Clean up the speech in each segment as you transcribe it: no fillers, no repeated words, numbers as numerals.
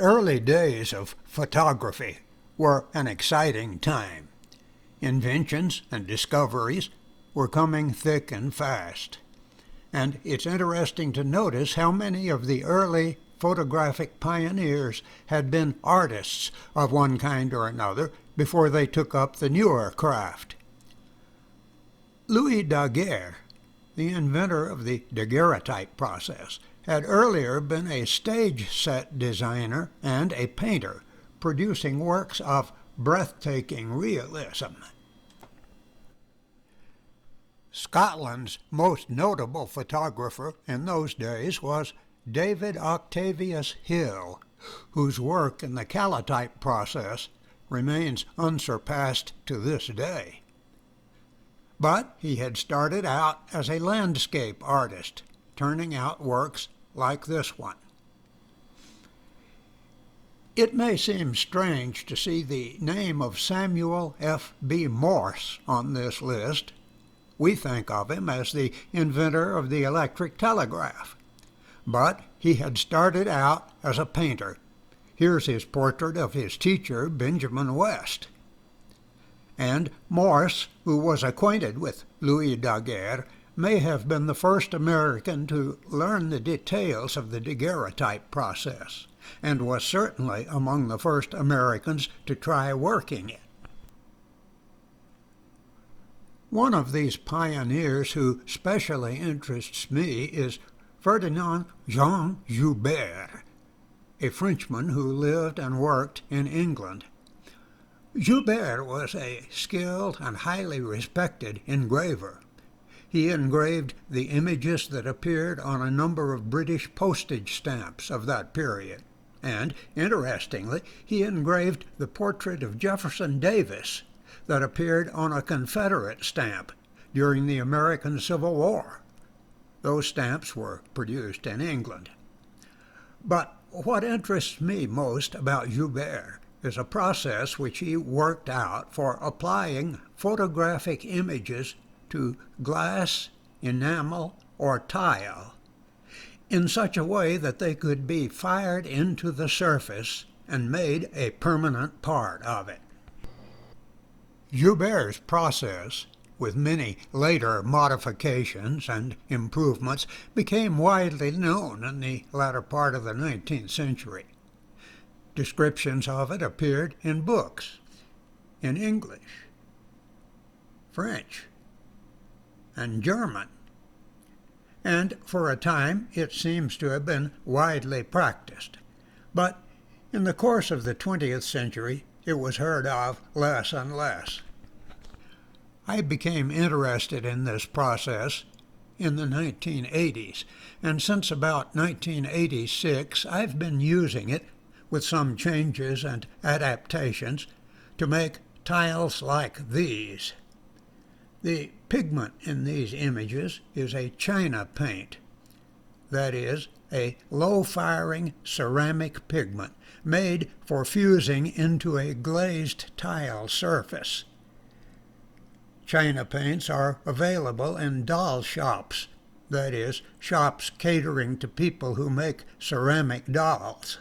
early days of photography were an exciting time. Inventions and discoveries were coming thick and fast. And it's interesting to notice how many of the early photographic pioneers had been artists of one kind or another before they took up the newer craft. Louis Daguerre, the inventor of the daguerreotype process, had earlier been a stage set designer and a painter, producing works of breathtaking realism. Scotland's most notable photographer in those days was David Octavius Hill, whose work in the calotype process remains unsurpassed to this day. But he had started out as a landscape artist, turning out works like this one. It may seem strange to see the name of Samuel Fb Morse on this list. We think of him as the inventor of the electric telegraph. But he had started out as a painter. Here's his portrait of his teacher, Benjamin West. And Morse, who was acquainted with Louis Daguerre, may have been the first American to learn the details of the daguerreotype process, and was certainly among the first Americans to try working it. One of these pioneers who specially interests me is Ferdinand Jean Juber, a Frenchman who lived and worked in England. Juber was a skilled and highly respected engraver. He engraved the images that appeared on a number of British postage stamps of that period, and, interestingly, he engraved the portrait of Jefferson Davis that appeared on a Confederate stamp during the American Civil War. Those stamps were produced in England. But what interests me most about Juber is a process which he worked out for applying photographic images to glass, enamel, or tile in such a way that they could be fired into the surface and made a permanent part of it. Juber's process, with many later modifications and improvements, became widely known in the latter part of the 19th century. Descriptions of it appeared in books, in English, French, and German, and for a time it seems to have been widely practiced. But in the course of the 20th century, it was heard of less and less. I became interested in this process in the 1980s, and since about 1986 I've been using it, with some changes and adaptations, to make tiles like these. The pigment in these images is a China paint, that is, a low-firing ceramic pigment made for fusing into a glazed tile surface. China paints are available in doll shops, that is, shops catering to people who make ceramic dolls.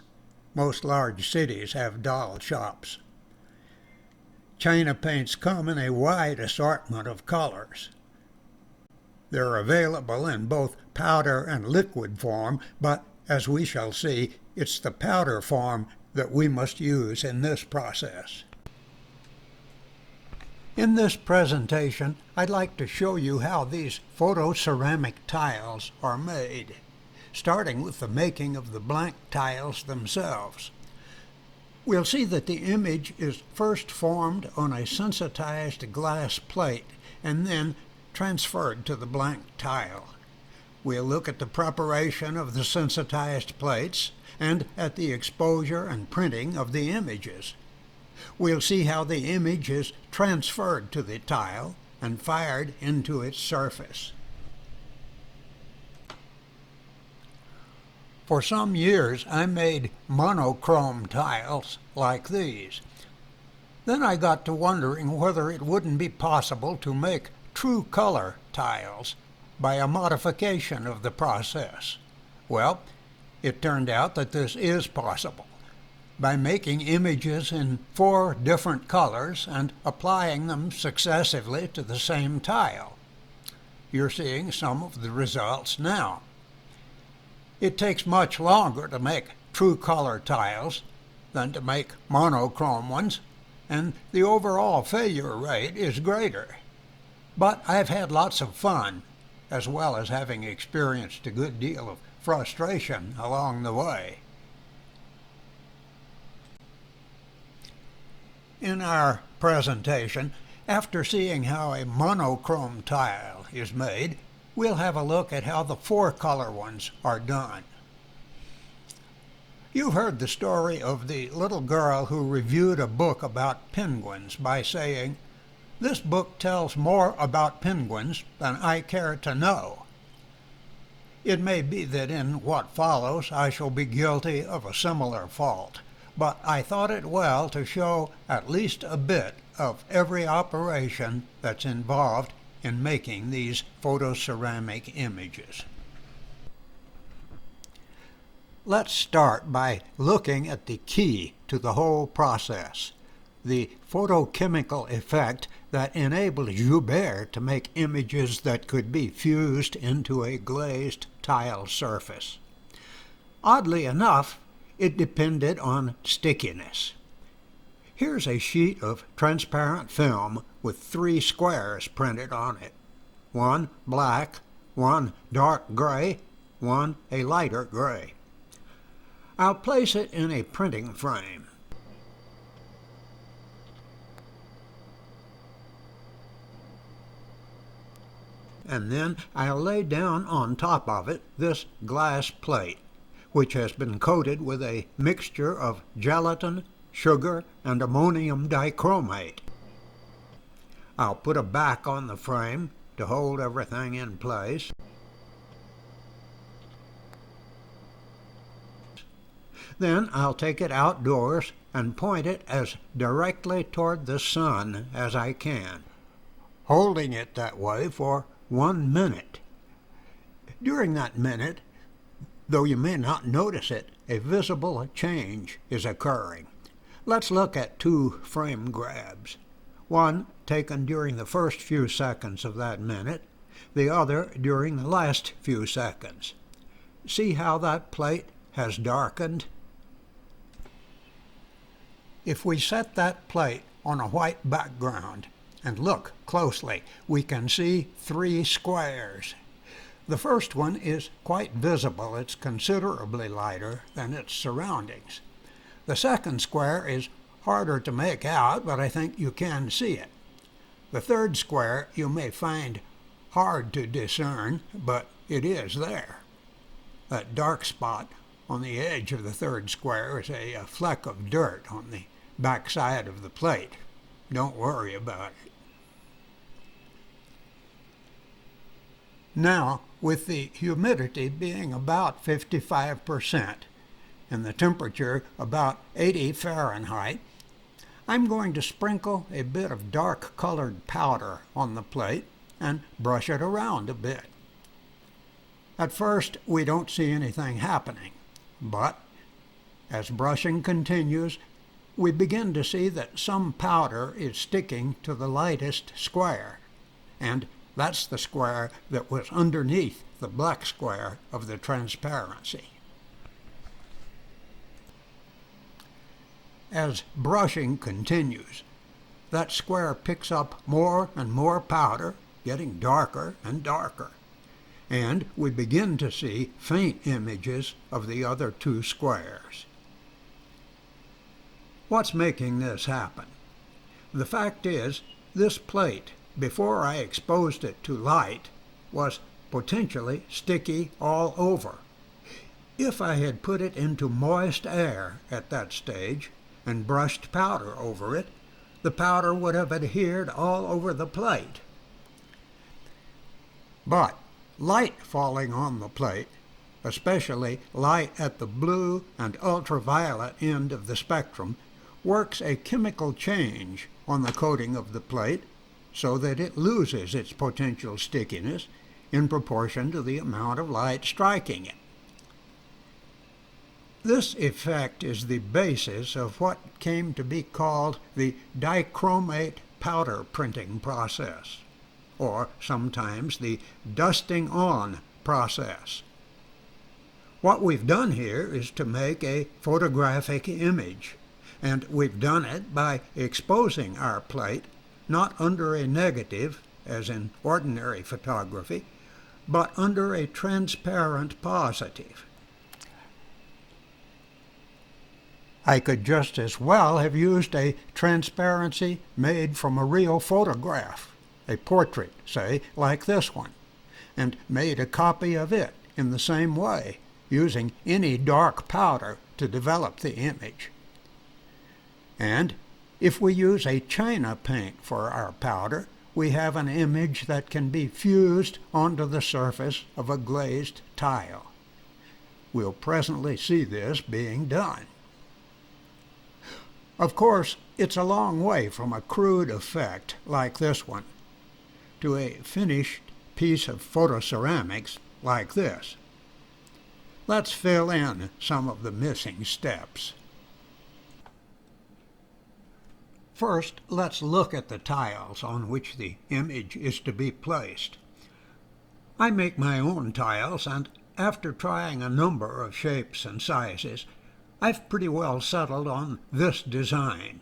Most large cities have doll shops. China paints come in a wide assortment of colors. They're available in both powder and liquid form, but as we shall see, it's the powder form that we must use in this process. In this presentation, I'd like to show you how these photoceramic tiles are made, starting with the making of the blank tiles themselves. We'll see that the image is first formed on a sensitized glass plate and then transferred to the blank tile. We'll look at the preparation of the sensitized plates and at the exposure and printing of the images. We'll see how the image is transferred to the tile and fired into its surface. For some years, I made monochrome tiles like these. Then I got to wondering whether it wouldn't be possible to make true color tiles by a modification of the process. Well, it turned out that this is possible. by making images in 4 different colors and applying them successively to the same tile. You're seeing some of the results now. It takes much longer to make true color tiles than to make monochrome ones, and the overall failure rate is greater. But I've had lots of fun, as well as having experienced a good deal of frustration along the way. In our presentation, after seeing how a monochrome tile is made, we'll have a look at how the 4-color ones are done. You've heard the story of the little girl who reviewed a book about penguins by saying, "This book tells more about penguins than I care to know." It may be that in what follows I shall be guilty of a similar fault, but I thought it well to show at least a bit of every operation that's involved in making these photoceramic images. Let's start by looking at the key to the whole process, the photochemical effect that enabled Juber to make images that could be fused into a glazed tile surface. Oddly enough, it depended on stickiness. Here's a sheet of transparent film with 3 squares printed on it. One black, one dark gray, one a lighter gray. I'll place it in a printing frame. And then I'll lay down on top of it this glass plate, which has been coated with a mixture of gelatin, sugar, and ammonium dichromate. I'll put a back on the frame to hold everything in place. Then I'll take it outdoors and point it as directly toward the sun as I can, holding it that way for 1 minute. During that minute, though you may not notice it, a visible change is occurring. Let's look at 2 frame grabs. One taken during the first few seconds of that minute, the other during the last few seconds. See how that plate has darkened? If we set that plate on a white background and look closely, we can see 3 squares. The first one is quite visible. It's considerably lighter than its surroundings. The second square is harder to make out, but I think you can see it. The third square you may find hard to discern, but it is there. That dark spot on the edge of the third square is a fleck of dirt on the back side of the plate. Don't worry about it. Now, with the humidity being about 55% and the temperature about 80 Fahrenheit, I'm going to sprinkle a bit of dark colored powder on the plate and brush it around a bit. At first, we don't see anything happening, but as brushing continues, we begin to see that some powder is sticking to the lightest square, and that's the square that was underneath the black square of the transparency. As brushing continues, that square picks up more and more powder, getting darker and darker, and we begin to see faint images of the other 2 squares. What's making this happen? The fact is, this plate, before I exposed it to light, was potentially sticky all over. If I had put it into moist air at that stage and brushed powder over it, the powder would have adhered all over the plate. But light falling on the plate, especially light at the blue and ultraviolet end of the spectrum, works a chemical change on the coating of the plate so that it loses its potential stickiness in proportion to the amount of light striking it. This effect is the basis of what came to be called the Dichromate Powder-Printing process, or sometimes the dusting on process. What we've done here is to make a photographic image, and we've done it by exposing our plate not under a negative, as in ordinary photography, but under a transparent positive. I could just as well have used a transparency made from a real photograph, a portrait, say, like this one, and made a copy of it in the same way, using any dark powder to develop the image. And if we use a china paint for our powder, we have an image that can be fused onto the surface of a glazed tile. We'll presently see this being done. Of course, it's a long way from a crude effect like this one to a finished piece of photoceramics like this. Let's fill in some of the missing steps. First, let's look at the tiles on which the image is to be placed. I make my own tiles, and after trying a number of shapes and sizes, I've pretty well settled on this design.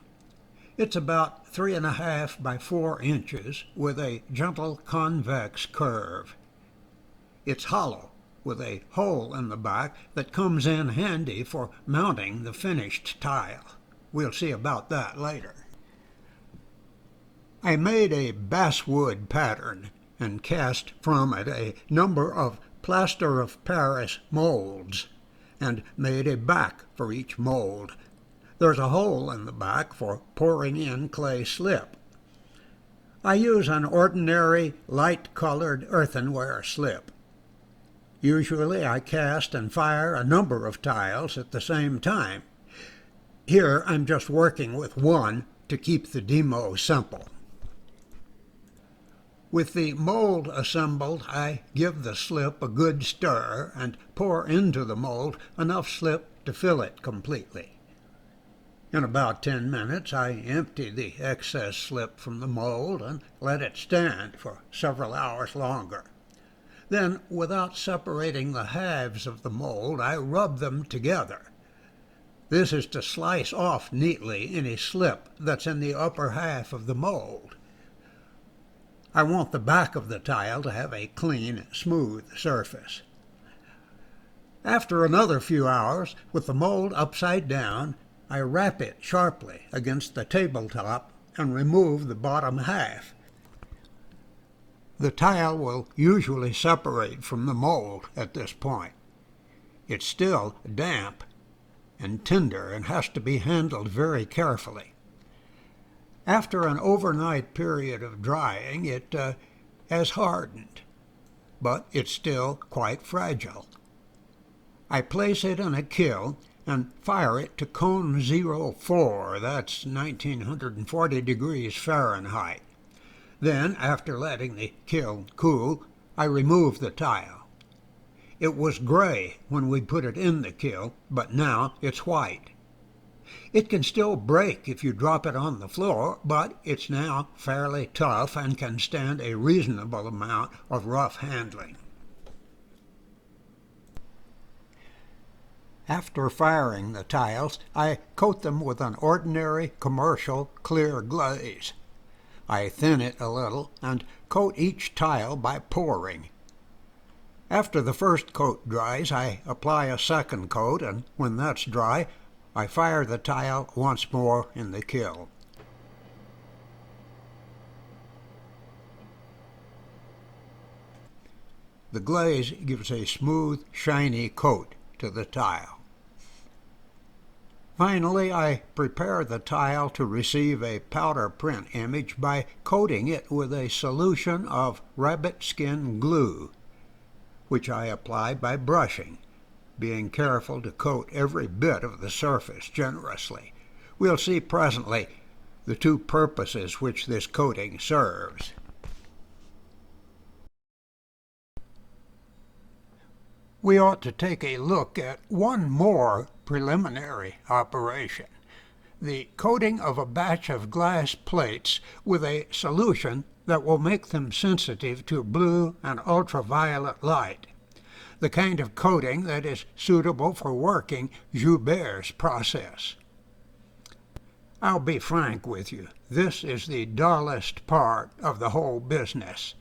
It's about 3.5 by 4 inches with a gentle convex curve. It's hollow, with a hole in the back that comes in handy for mounting the finished tile. We'll see about that later. I made a basswood pattern and cast from it a number of plaster of Paris molds, and made a back for each mold. There's a hole in the back for pouring in clay slip. I use an ordinary light-colored earthenware slip. Usually I cast and fire a number of tiles at the same time. Here I'm just working with one to keep the demo simple. With the mold assembled, I give the slip a good stir and pour into the mold enough slip to fill it completely. In about 10 minutes, I empty the excess slip from the mold and let it stand for several hours longer. Then, without separating the halves of the mold, I rub them together. This is to slice off neatly any slip that's in the upper half of the mold. I want the back of the tile to have a clean, smooth surface. After another few hours, with the mold upside down, I rap it sharply against the tabletop and remove the bottom half. The tile will usually separate from the mold at this point. It's still damp and tender and has to be handled very carefully. After an overnight period of drying, it has hardened, but it's still quite fragile. I place it in a kiln and fire it to cone 04, that's 1940 degrees Fahrenheit. Then, after letting the kiln cool, I remove the tile. It was gray when we put it in the kiln, but now it's white. It can still break if you drop it on the floor, but it's now fairly tough and can stand a reasonable amount of rough handling. After firing the tiles, I coat them with an ordinary commercial clear glaze. I thin it a little and coat each tile by pouring. After the first coat dries, I apply a second coat, and when that's dry, I fire the tile once more in the kiln. The glaze gives a smooth, shiny coat to the tile. Finally, I prepare the tile to receive a powder print image by coating it with a solution of rabbit skin glue, which I apply by brushing, being careful to coat every bit of the surface generously. We'll see presently the two purposes which this coating serves. We ought to take a look at one more preliminary operation, the coating of a batch of glass plates with a solution that will make them sensitive to blue and ultraviolet light, the kind of coating that is suitable for working Juber's process. I'll be frank with you, this is the dullest part of the whole business.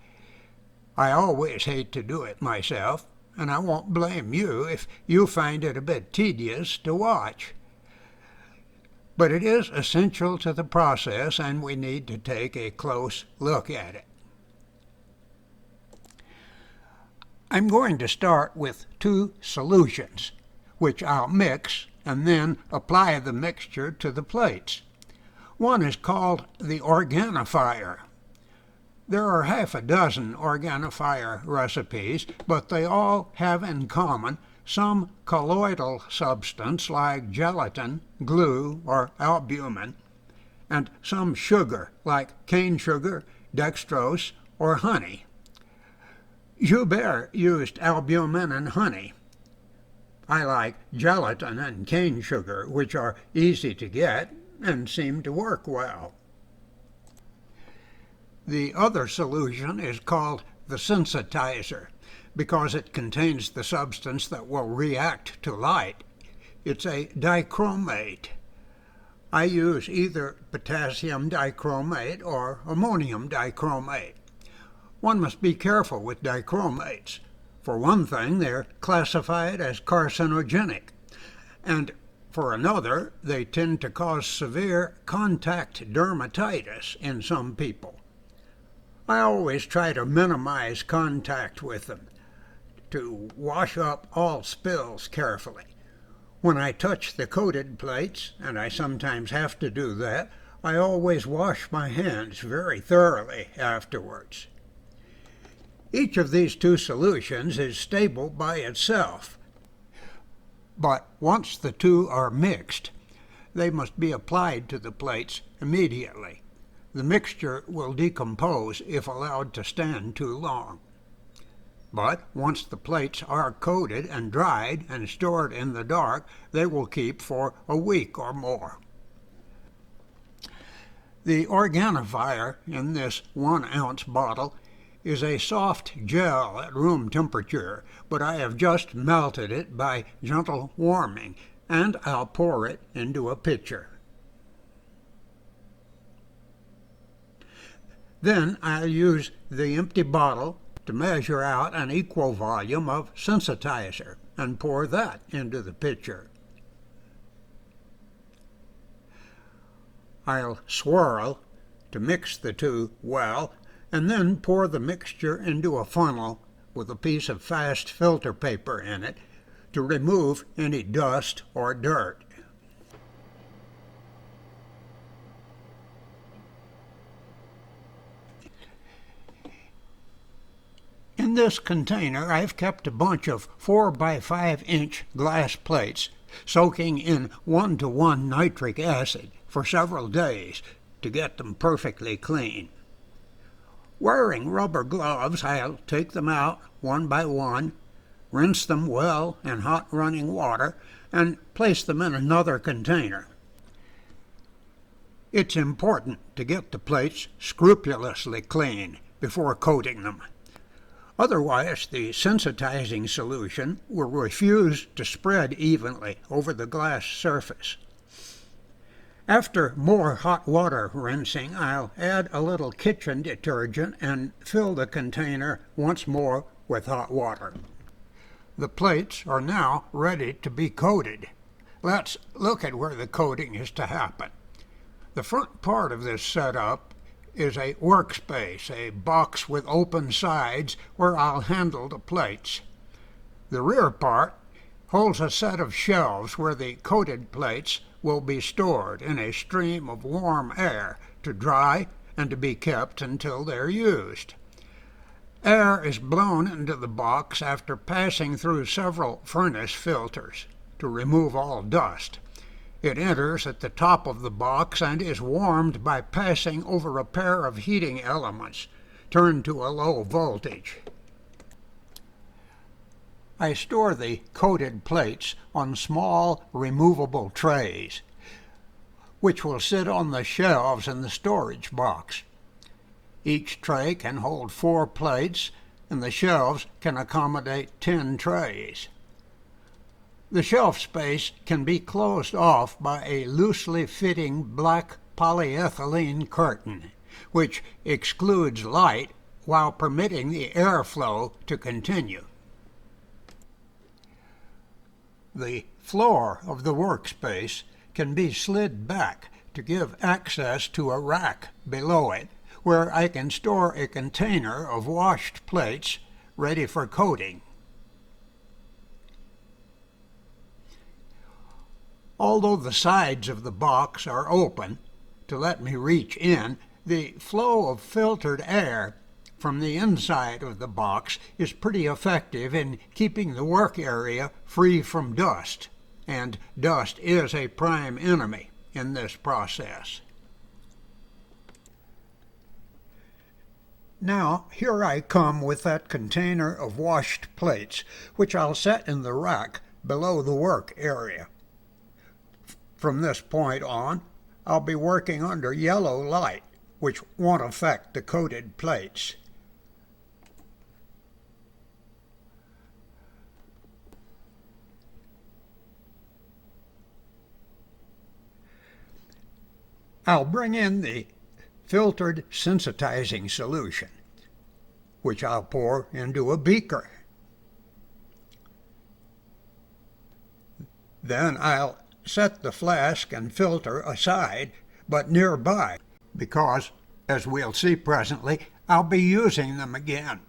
I always hate to do it myself, and I won't blame you if you find it a bit tedious to watch. But it is essential to the process, and we need to take a close look at it. I'm going to start with two solutions, which I'll mix and then apply the mixture to the plates. One is called the Organifier. There are half a dozen Organifier recipes, but they all have in common some colloidal substance like gelatin, glue, or albumin, and some sugar like cane sugar, dextrose, or honey. Juber used albumin and honey. I like gelatin and cane sugar, which are easy to get and seem to work well. The other solution is called the Sensitizer because it contains the substance that will react to light. It's a dichromate. I use either potassium dichromate or ammonium dichromate. One must be careful with dichromates. For one thing, they're classified as carcinogenic, and for another, they tend to cause severe contact dermatitis in some people. I always try to minimize contact with them, to wash up all spills carefully. When I touch the coated plates, and I sometimes have to do that, I always wash my hands very thoroughly afterwards. Each of these two solutions is stable by itself, but once the two are mixed, they must be applied to the plates immediately. The mixture will decompose if allowed to stand too long. But once the plates are coated and dried and stored in the dark, they will keep for a week or more. The Organifier in this 1-ounce bottle is a soft gel at room temperature, but I have just melted it by gentle warming, and I'll pour it into a pitcher. Then I'll use the empty bottle to measure out an equal volume of Sensitizer and pour that into the pitcher. I'll swirl to mix the two well, and then pour the mixture into a funnel with a piece of fast filter paper in it to remove any dust or dirt. In this container, I've kept a bunch of 4 by 5 inch glass plates soaking in 1:1 nitric acid for several days to get them perfectly clean. Wearing rubber gloves, I'll take them out one by one, rinse them well in hot running water, and place them in another container. It's important to get the plates scrupulously clean before coating them. Otherwise, the sensitizing solution will refuse to spread evenly over the glass surface. After more hot water rinsing, I'll add a little kitchen detergent and fill the container once more with hot water. The plates are now ready to be coated. Let's look at where the coating is to happen. The front part of this setup is a workspace, a box with open sides where I'll handle the plates. The rear part holds a set of shelves where the coated plates will be stored in a stream of warm air to dry and to be kept until they're used. Air is blown into the box after passing through several furnace filters to remove all dust. It enters at the top of the box and is warmed by passing over a pair of heating elements turned to a low voltage. I store the coated plates on small removable trays, which will sit on the shelves in the storage box. Each tray can hold 4 plates, and the shelves can accommodate 10 trays. The shelf space can be closed off by a loosely fitting black polyethylene curtain, which excludes light while permitting the airflow to continue. The floor of the workspace can be slid back to give access to a rack below it, where I can store a container of washed plates ready for coating. Although the sides of the box are open to let me reach in, the flow of filtered air from the inside of the box is pretty effective in keeping the work area free from dust, and dust is a prime enemy in this process. Now, here I come with that container of washed plates, which I'll set in the rack below the work area. From this point on, I'll be working under yellow light, which won't affect the coated plates. I'll bring in the filtered sensitizing solution, which I'll pour into a beaker. Then I'll set the flask and filter aside, but nearby, because, as we'll see presently, I'll be using them again.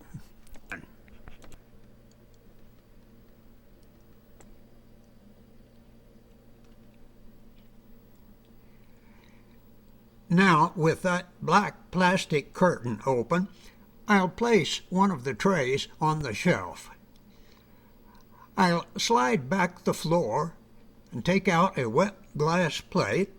Now, with that black plastic curtain open, I'll place one of the trays on the shelf. I'll slide back the floor and take out a wet glass plate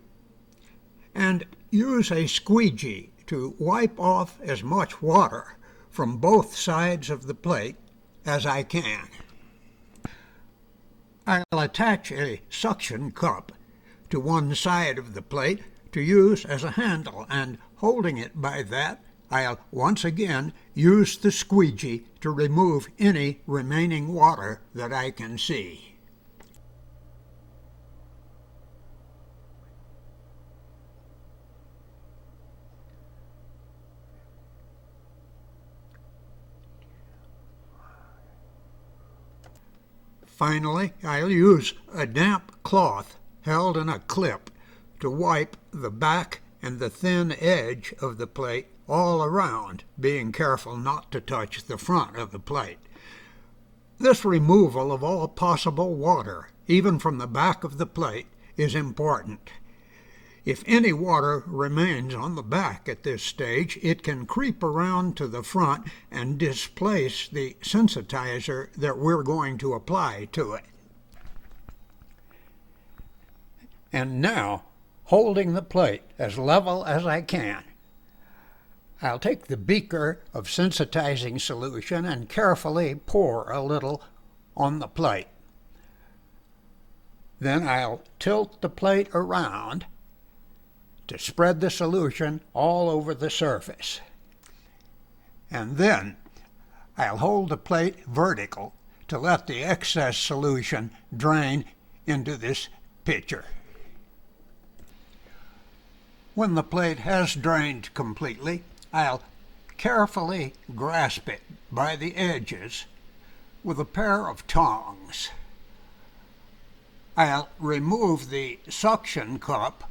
and use a squeegee to wipe off as much water from both sides of the plate as I can. I'll attach a suction cup to one side of the plate to use as a handle, and holding it by that, I'll once again use the squeegee to remove any remaining water that I can see. Finally, I'll use a damp cloth held in a clip to wipe the back and the thin edge of the plate all around, being careful not to touch the front of the plate. This removal of all possible water, even from the back of the plate, is important. If any water remains on the back at this stage, it can creep around to the front and displace the sensitizer that we're going to apply to it. And now, holding the plate as level as I can, I'll take the beaker of sensitizing solution and carefully pour a little on the plate. Then I'll tilt the plate around to spread the solution all over the surface. And then I'll hold the plate vertical to let the excess solution drain into this pitcher. When the plate has drained completely, I'll carefully grasp it by the edges with a pair of tongs. I'll remove the suction cup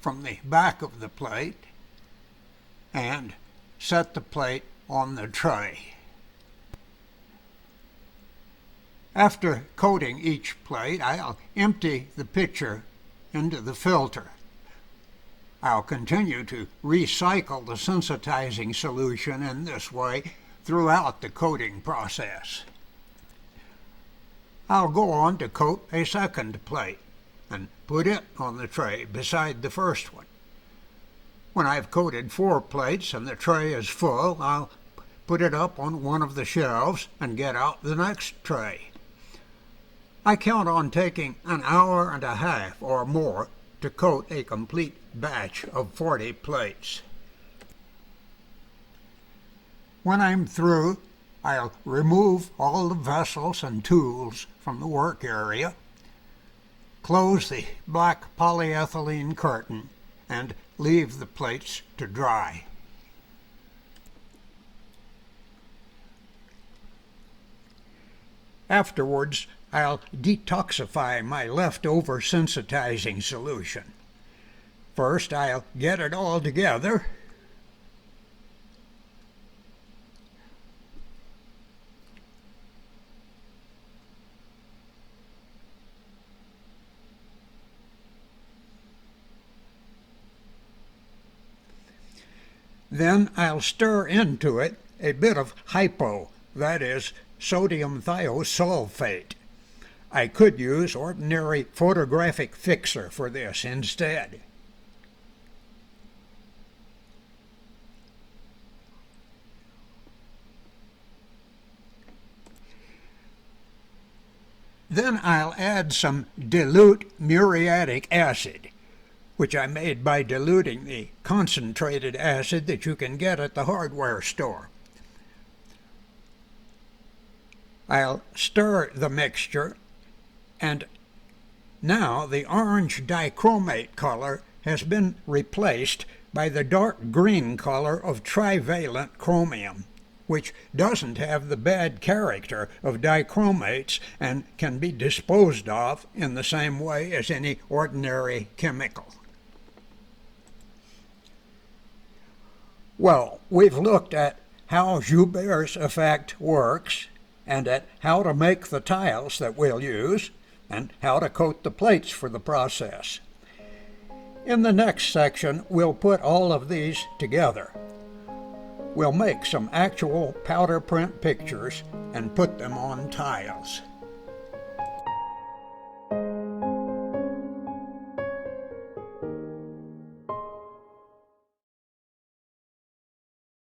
from the back of the plate and set the plate on the tray. After coating each plate, I'll empty the pitcher into the filter. I'll continue to recycle the sensitizing solution in this way throughout the coating process. I'll go on to coat a second plate and put it on the tray beside the first one. When I've coated 4 plates and the tray is full, I'll put it up on one of the shelves, and get out the next tray. I count on taking an hour and a half or more to coat a complete batch of 40 plates. When I'm through, I'll remove all the vessels and tools from the work area, close the black polyethylene curtain, and leave the plates to dry. Afterwards, I'll detoxify my leftover sensitizing solution. First, I'll get it all together. Then I'll stir into it a bit of hypo, that is, sodium thiosulfate. I could use ordinary photographic fixer for this instead. Then I'll add some dilute muriatic acid, which I made by diluting the concentrated acid that you can get at the hardware store. I'll stir the mixture, and now the orange dichromate color has been replaced by the dark green color of trivalent chromium, which doesn't have the bad character of dichromates and can be disposed of in the same way as any ordinary chemical. Well, we've looked at how Juber's effect works, and at how to make the tiles that we'll use, and how to coat the plates for the process. In the next section, we'll put all of these together. We'll make some actual powder print pictures and put them on tiles.